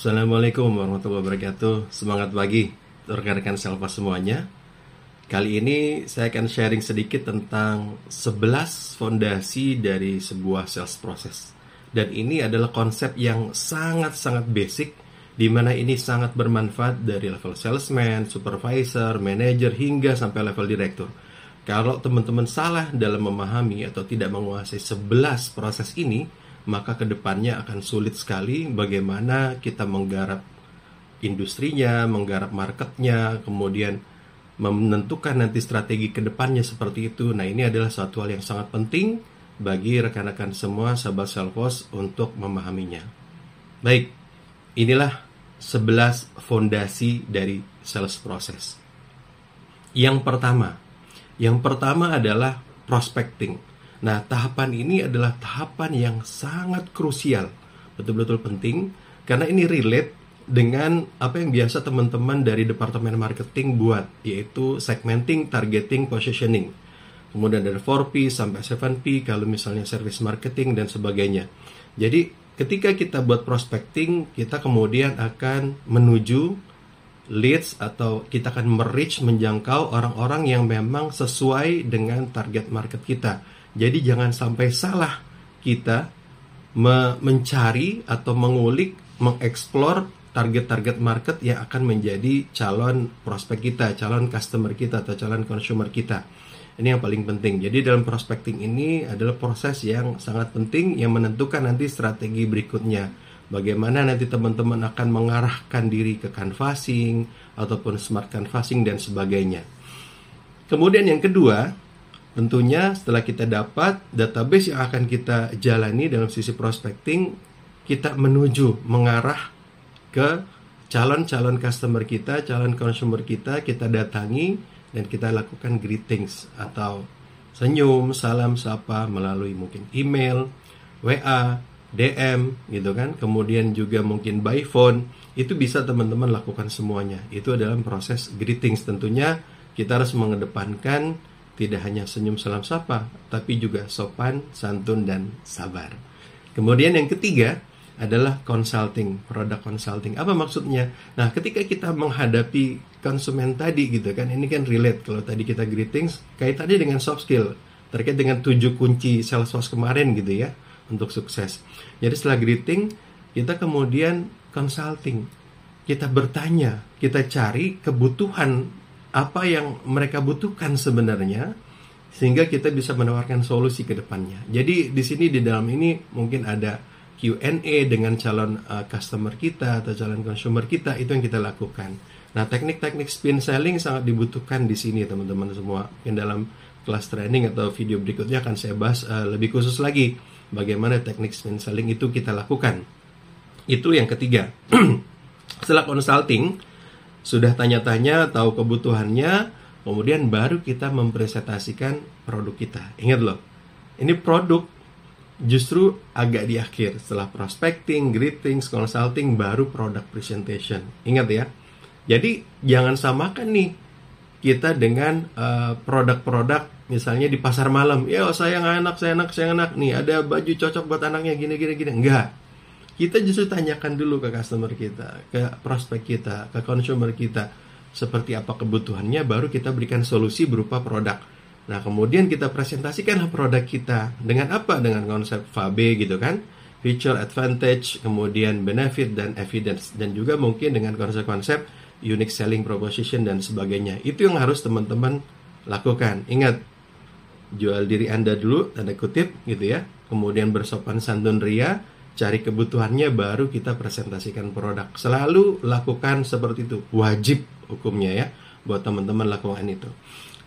Assalamualaikum warahmatullahi wabarakatuh. Semangat pagi rekan-rekan Salesforce semuanya. Kali ini saya akan sharing sedikit tentang 11 fondasi dari sebuah sales process. Dan ini adalah konsep yang sangat-sangat basic, di mana ini sangat bermanfaat dari level salesman, supervisor, manager, hingga sampai level direktur. Kalau teman-teman salah dalam memahami atau tidak menguasai 11 proses ini, maka kedepannya akan sulit sekali bagaimana kita menggarap industrinya, menggarap marketnya, kemudian menentukan nanti strategi kedepannya seperti itu. Nah, ini adalah suatu hal yang sangat penting bagi rekan-rekan semua sahabat Salesforce untuk memahaminya. Baik, inilah 11 fondasi dari sales process. Yang pertama adalah prospecting. Nah, tahapan ini adalah tahapan yang sangat krusial, betul-betul penting, karena ini relate dengan apa yang biasa teman-teman dari departemen marketing buat, yaitu segmenting, targeting, positioning. Kemudian dari 4P sampai 7P, kalau misalnya service marketing dan sebagainya. Jadi, ketika kita buat prospecting, kita kemudian akan menuju leads atau kita akan menjangkau orang-orang yang memang sesuai dengan target market kita. Jadi jangan sampai salah kita mencari atau mengulik, mengeksplor target-target market yang akan menjadi calon prospek kita, calon customer kita, atau calon consumer kita. Ini yang paling penting. Jadi dalam prospecting ini adalah proses yang sangat penting yang menentukan nanti strategi berikutnya. Bagaimana nanti teman-teman akan mengarahkan diri ke canvassing, ataupun smart canvassing, dan sebagainya. Kemudian yang kedua, tentunya setelah kita dapat database yang akan kita jalani dalam sisi prospecting, kita mengarah ke calon-calon customer kita, calon consumer kita datangi dan kita lakukan greetings atau senyum, salam, sapa melalui mungkin email, WA, DM gitu kan. Kemudian juga mungkin by phone, itu bisa teman-teman lakukan semuanya. Itu dalam proses greetings. Tentunya kita harus mengedepankan tidak hanya senyum salam sapa, tapi juga sopan, santun, dan sabar. Kemudian yang ketiga adalah consulting, product consulting. Apa maksudnya? Nah, ketika kita menghadapi konsumen tadi gitu kan, ini kan relate. Kalau tadi kita greetings, kaitannya dengan soft skill, terkait dengan 7 kunci Salesforce kemarin gitu ya, untuk sukses. Jadi setelah greeting, kita kemudian consulting. Kita bertanya, kita cari kebutuhan apa yang mereka butuhkan sebenarnya, sehingga kita bisa menawarkan solusi ke depannya. Jadi di sini di dalam ini mungkin ada Q&A dengan calon customer kita atau calon consumer kita, itu yang kita lakukan. Nah, teknik-teknik spin selling sangat dibutuhkan di sini teman-teman semua. Mungkin dalam kelas training atau video berikutnya akan saya bahas lebih khusus lagi bagaimana teknik spin selling itu kita lakukan. Itu yang ketiga. Setelah consulting, sudah tanya-tanya, tahu kebutuhannya, kemudian baru kita mempresentasikan produk kita. Ingat loh, ini produk justru agak di akhir. Setelah prospecting, greetings, consulting, baru product presentation. Ingat ya. Jadi jangan samakan nih kita dengan produk-produk misalnya di pasar malam. Ya, sayang anak. Nih ada baju cocok buat anaknya gini. Enggak. Kita justru tanyakan dulu ke customer kita, ke prospek kita, ke consumer kita, seperti apa kebutuhannya, baru kita berikan solusi berupa produk. Nah, kemudian kita presentasikan produk kita dengan apa? Dengan konsep FAB gitu kan, feature, advantage, kemudian benefit, dan evidence. Dan juga mungkin dengan konsep-konsep unique selling proposition dan sebagainya. Itu yang harus teman-teman lakukan. Ingat, jual diri Anda dulu, tanda kutip gitu ya. Kemudian bersopan santun ria, cari kebutuhannya, baru kita presentasikan produk. Selalu lakukan seperti itu. Wajib hukumnya ya, buat teman-teman lakukan itu.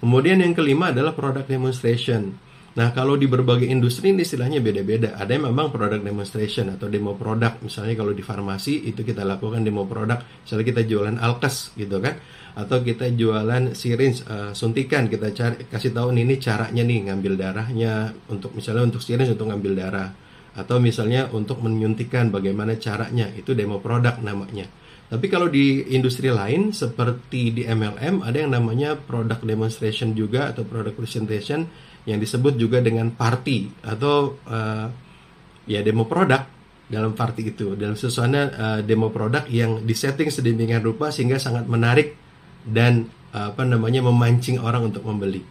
Kemudian yang kelima adalah product demonstration. Nah, kalau di berbagai industri ini istilahnya beda-beda. Ada yang memang product demonstration atau demo produk. Misalnya kalau di farmasi itu kita lakukan demo produk. Misalnya kita jualan alkes gitu kan. Atau kita jualan syringe, suntikan. Kita kasih tahu ini caranya nih ngambil darahnya. Misalnya untuk syringe untuk ngambil darah. Atau misalnya untuk menyuntikkan bagaimana caranya, itu demo produk namanya. Tapi kalau di industri lain seperti di MLM ada yang namanya product demonstration juga atau product presentation yang disebut juga dengan party atau ya demo produk. dalam party itu, dalam suasana demo produk yang disetting sedemikian rupa sehingga sangat menarik dan memancing orang untuk membeli.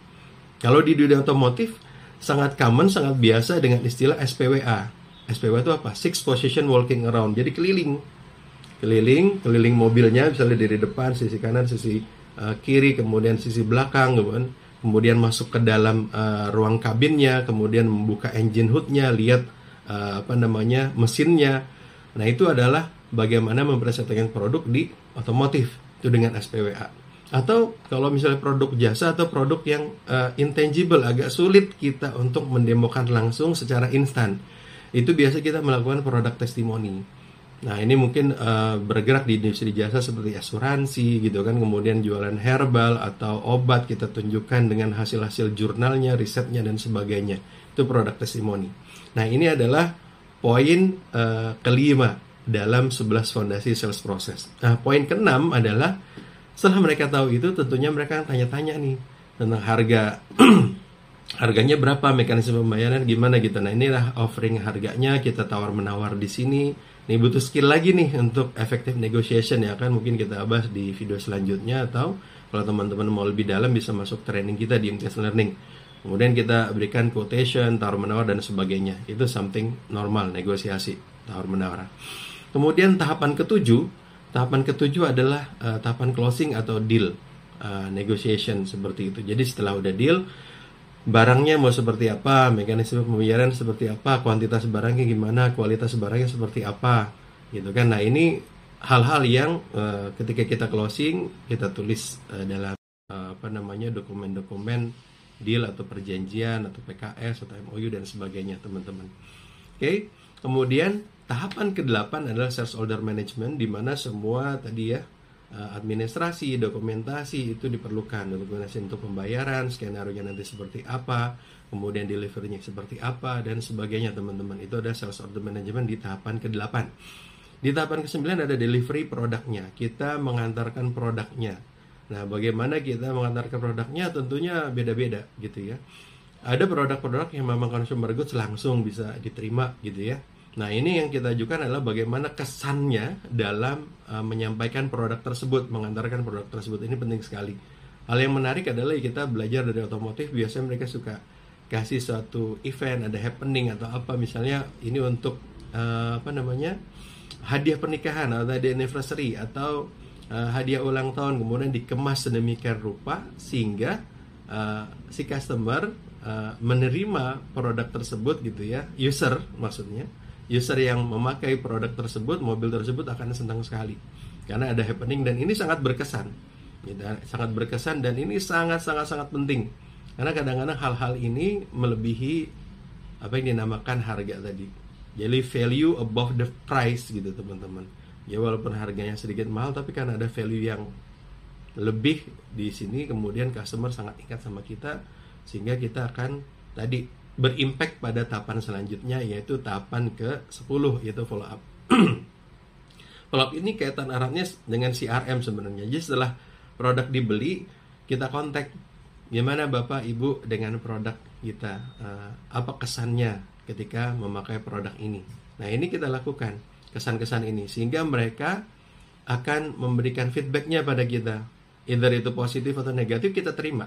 Kalau di dunia otomotif sangat common, sangat biasa dengan istilah SPWA. SPWA itu apa? Six Position Walking Around. Jadi keliling mobilnya, misalnya dari depan, sisi kanan, sisi kiri, kemudian sisi belakang, kemudian masuk ke dalam ruang kabinnya, kemudian membuka engine hoodnya, lihat mesinnya. Nah, itu adalah bagaimana mempresentasikan produk di otomotif itu dengan SPWA. Atau kalau misalnya produk jasa atau produk yang intangible, agak sulit kita untuk mendemokan langsung secara instan, itu biasa kita melakukan produk testimoni. Nah, ini mungkin bergerak di industri jasa seperti asuransi gitu kan, kemudian jualan herbal atau obat, kita tunjukkan dengan hasil-hasil jurnalnya, risetnya dan sebagainya. Itu produk testimoni. Nah, ini adalah poin kelima dalam 11 fondasi sales process. Nah, poin keenam adalah setelah mereka tahu itu, tentunya mereka tanya-tanya nih tentang harga. Harganya berapa, mekanisme pembayaran gimana gitu. Nah, inilah offering harganya, kita tawar-menawar di sini. Ini butuh skill lagi nih untuk effective negotiation ya kan. Mungkin kita bahas di video selanjutnya, atau kalau teman-teman mau lebih dalam bisa masuk training kita di MTS Learning. Kemudian kita berikan quotation, tawar-menawar dan sebagainya. Itu something normal, negosiasi, tawar-menawar. Kemudian tahapan ketujuh adalah tahapan closing atau deal, negotiation seperti itu. Jadi setelah udah deal, barangnya mau seperti apa, mekanisme pembayaran seperti apa, kuantitas barangnya gimana, kualitas barangnya seperti apa, gitu kan. Nah, ini hal-hal yang ketika kita closing kita tulis dalam dokumen-dokumen deal atau perjanjian atau PKS atau MOU dan sebagainya, teman-teman. Oke. Kemudian tahapan ke-8 adalah sales order management, di mana semua tadi ya, administrasi, dokumentasi itu diperlukan. Dokumentasi untuk pembayaran, skenario-nya nanti seperti apa, kemudian delivery-nya seperti apa dan sebagainya, teman-teman. Itu ada sales order management di tahapan ke-8. Di tahapan ke-9 ada delivery produknya. Kita mengantarkan produknya. Nah, bagaimana kita mengantarkan produknya tentunya beda-beda gitu ya. Ada produk-produk yang memang consumer goods langsung bisa diterima gitu ya. Nah, ini yang kita ajukan adalah bagaimana kesannya dalam menyampaikan produk tersebut, mengantarkan produk tersebut. Ini penting sekali. Hal yang menarik adalah kita belajar dari otomotif, biasanya mereka suka kasih suatu event, ada happening atau apa, misalnya ini untuk hadiah pernikahan atau hadiah anniversary atau hadiah ulang tahun, kemudian dikemas sedemikian rupa sehingga si customer menerima produk tersebut gitu ya, user maksudnya. User yang memakai produk tersebut, mobil tersebut akan senang sekali karena ada happening, dan ini sangat berkesan, sangat berkesan, dan ini sangat penting karena kadang-kadang hal-hal ini melebihi apa yang dinamakan harga tadi. Jadi value above the price gitu, teman-teman. Ya, walaupun harganya sedikit mahal, tapi kan ada value yang lebih di sini, kemudian customer sangat ingat sama kita sehingga kita akan tadi berimpact pada tahapan selanjutnya, yaitu tahapan ke-10, yaitu follow up. Follow up ini kaitan eratnya dengan CRM sebenarnya. Jadi setelah produk dibeli, kita kontak, gimana Bapak Ibu dengan produk kita, apa kesannya ketika memakai produk ini. Nah, ini kita lakukan kesan-kesan ini sehingga mereka akan memberikan feedbacknya pada kita, either itu positif atau negatif, kita terima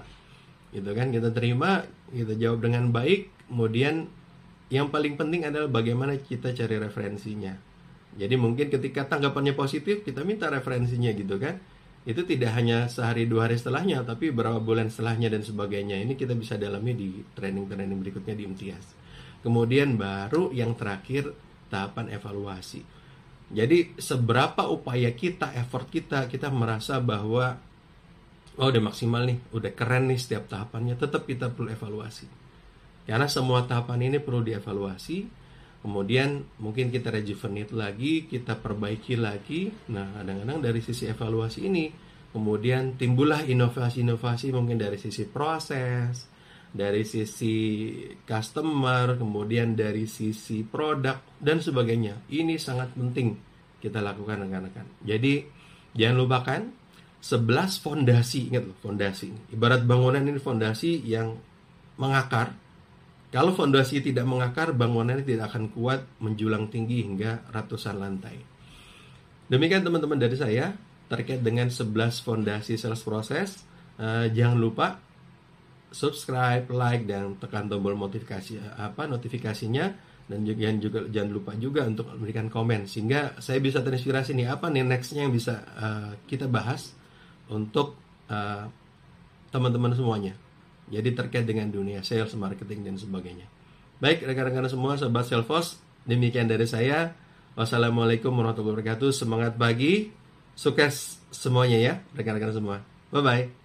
gitu kan, kita terima, kita jawab dengan baik. Kemudian yang paling penting adalah bagaimana kita cari referensinya. Jadi mungkin ketika tanggapannya positif, kita minta referensinya gitu kan. Itu tidak hanya sehari 2 hari setelahnya, tapi berapa bulan setelahnya dan sebagainya. Ini kita bisa dalami di training-training berikutnya di MTS. Kemudian baru yang terakhir, tahapan evaluasi. Jadi seberapa upaya kita, effort kita merasa bahwa udah maksimal nih, udah keren nih setiap tahapannya, tetap kita perlu evaluasi. Karena semua tahapan ini perlu dievaluasi. Kemudian mungkin kita rejuvenate lagi, kita perbaiki lagi. Nah, kadang-kadang dari sisi evaluasi ini kemudian timbullah inovasi-inovasi, mungkin dari sisi proses, dari sisi customer, kemudian dari sisi produk dan sebagainya. Ini sangat penting kita lakukan, rekan-rekan. Jadi jangan lupakan 11 fondasi. Ingat loh, fondasi. Ibarat bangunan ini fondasi yang mengakar. Kalau fondasi tidak mengakar, bangunannya tidak akan kuat menjulang tinggi hingga ratusan lantai. Demikian teman-teman dari saya terkait dengan 11 fondasi sales proses. Jangan lupa subscribe, like, dan tekan tombol notifikasinya, dan jangan lupa juga untuk memberikan komen sehingga saya bisa terinspirasi nih apa nih nextnya yang bisa kita bahas untuk teman-teman semuanya. Jadi terkait dengan dunia sales, marketing, dan sebagainya. Baik rekan-rekan semua, sobat Salesforce, demikian dari saya. Wassalamualaikum warahmatullahi wabarakatuh. Semangat pagi, sukses semuanya ya rekan-rekan semua. Bye-bye.